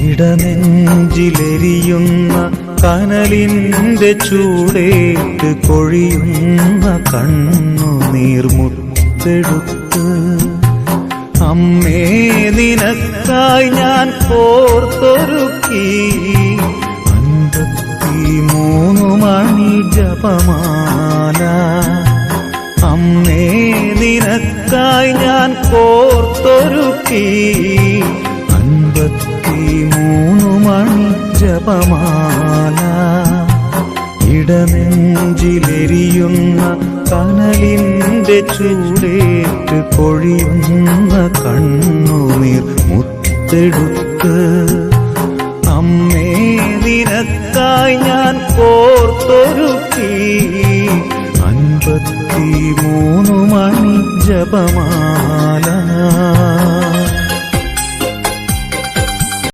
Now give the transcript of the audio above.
ഇടനെഞ്ചിലെരിയുന്ന കനലിന്റെ ചൂടേറ്റ് കൊഴിയുന്ന കണ്ണുനീർമുത്തെടുത്ത് അമ്മേ നിനക്കായി ഞാൻ കോർത്തൊരുക്കി 53 മണി ജപമാല. അമ്മേ നിനക്കായി ഞാൻ കോർത്തൊരുക്കി 53 മണി ജപമാല. ഇടനെഞ്ചിലെരിയുന്ന കനലിന്റെ ചൂടേറ്റ് കൊഴിയുന്ന കണ്ണുനീർ മുത്തെടുത്ത് അമ്മേ നിനക്കായി ഞാൻ കോർത്തൊരുക്കി 53 മണി ജപമാല.